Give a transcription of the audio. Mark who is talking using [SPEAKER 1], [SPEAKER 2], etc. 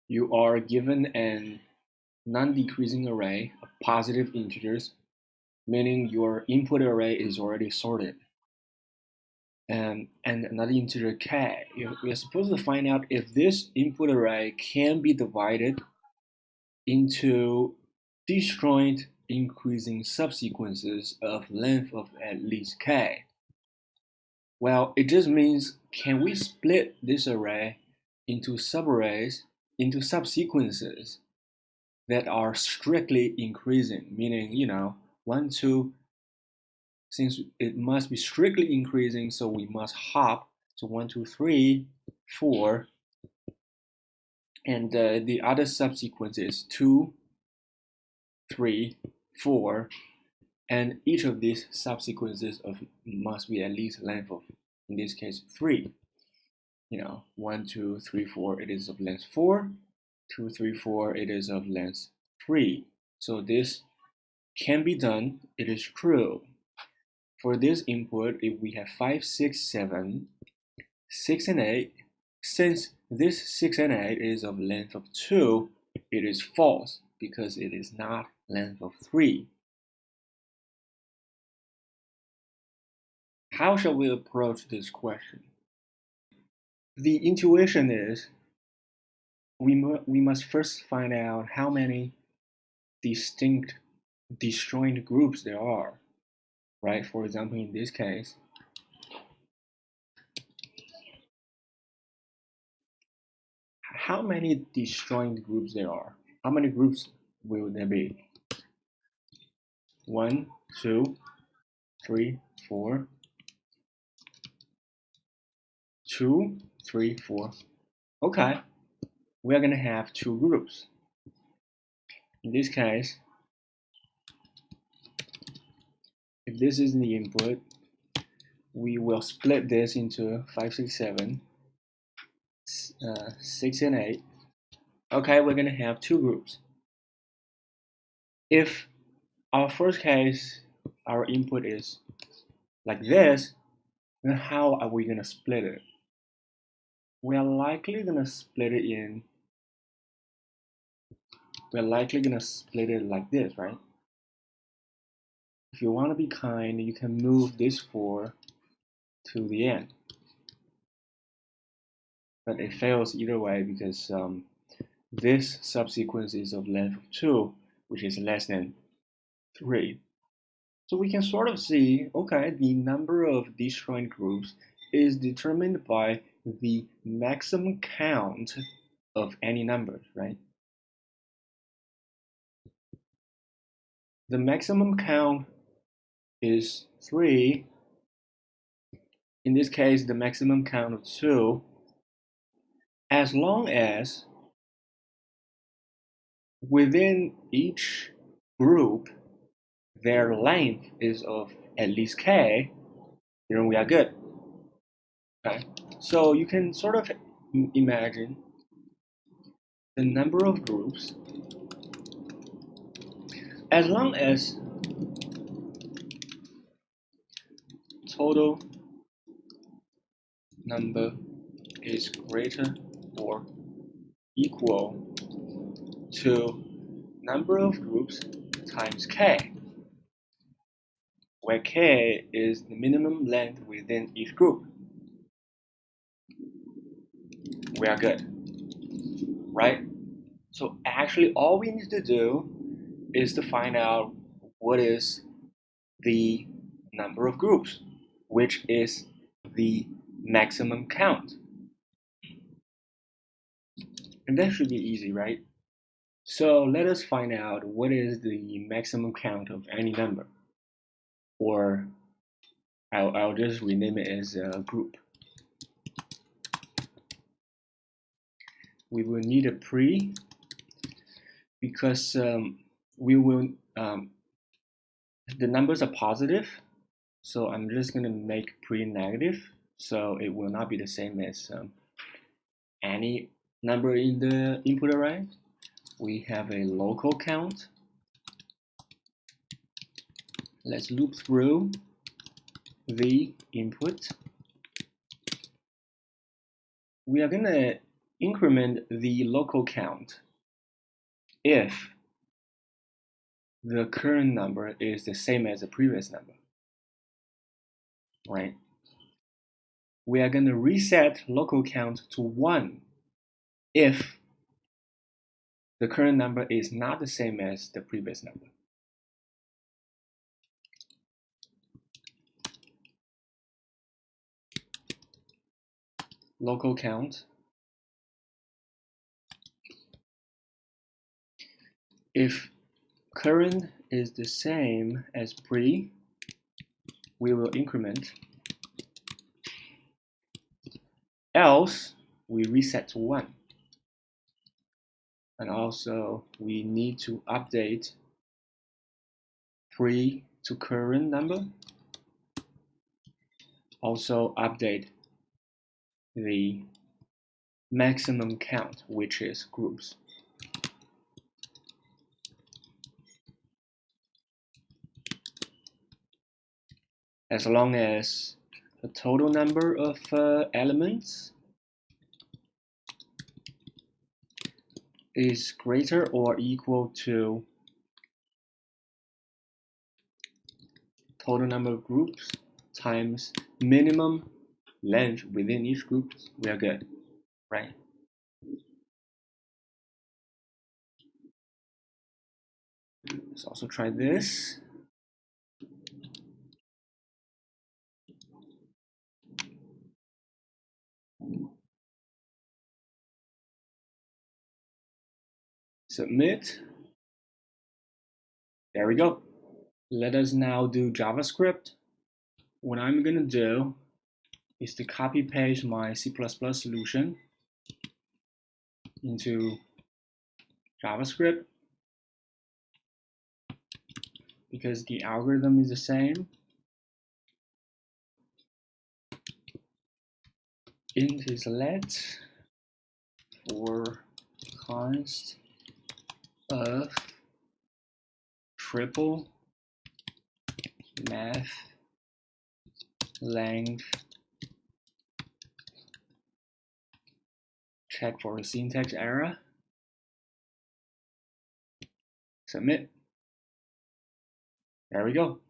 [SPEAKER 1] you are given an non-decreasing array of positive integers, meaning your input array is already sorted. And another integer k. You're supposed to find out if this input array can be divided into disjoint increasing subsequences of length of at least k. Well, it just means, can we split this array into subarrays, into subsequences that are strictly increasing, meaning, 1, 2, since it must be strictly increasing, so we must hop to 1, 2, 3, 4, and the other subsequence is 2, 3, 4, and each of these subsequences must be at least length of, in this case, 3. 1, 2, 3, 4, it is of length 4, 2, 3, 4, it is of length 3. So this can be done, it is true. For this input, if we have 5, 6, 7, 6, and 8, since this 6 and 8 is of length of 2, it is false because it is not length of 3. How shall we approach this question? The intuition is we must first find out how many distinct disjoint groups there are, right? For example, in this case, how many disjoint groups there are? How many groups will there be? 1, 2, 3, 4. 2, 3, 4. Okay, we are going to have 2 groups. In this case, if this is the input, we will split this into 5, 6, 7, 6, and 8. Okay, we're going to have 2 groups. If our first case, our input is like this, then how are we going to split it? We are likely going to split it like this, right? If you want to be kind, you can move this 4 to the end. But it fails either way because this subsequence is of length of 2, which is less than 3. So we can sort of see, okay, the number of disjoint groups is determined by the maximum count of any numbers, right? The maximum count is 3. In this case, the maximum count of 2, as long as within each group their length is of at least k, then we are good. Okay, so you can sort of imagine the number of groups as long as total number is greater or equal to number of groups times k, where k is the minimum length within each group. We are good, right? So actually all we need to do is to find out what is the number of groups, which is the maximum count. And that should be easy, right? So let us find out what is the maximum count of any number, or I'll just rename it as a group. We will need a pre because we will the numbers are positive, so I'm just going to make pre negative, so it will not be the same as any number in the input array. We have a local count. Let's loop through the input. We are going to increment the local count if the current number is the same as the previous number, right? We are going to reset local count to 1 if the current number is not the same as the previous number. Local count. If current is the same as pre, we will increment. Else, we reset to 1. And also, we need to update pre to current number. Also, update the maximum count, which is groups. As long as the total number of elements is greater or equal to total number of groups times minimum length within each group, we are good, right? Let's also try this. Submit. There we go. Let us now do JavaScript. What I'm going to do is to copy paste my C++ solution into JavaScript because the algorithm is the same. Int is let for const of triple math length. Check for a syntax error. Submit. There we go.